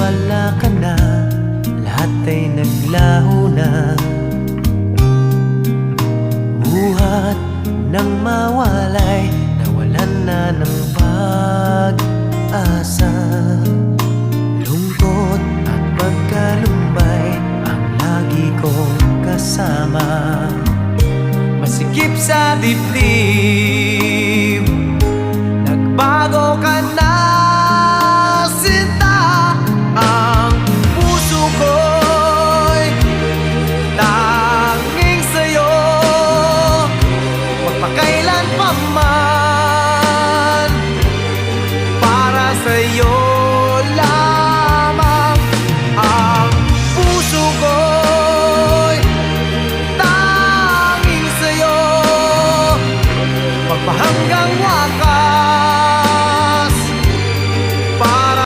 wala ka na, lahat ay naglaho na. Buhat ng mawalay, nawalan na ng pag-asa. Lungkot at pagkalumbay ang lagi kong kasama. Masikip sa dibdib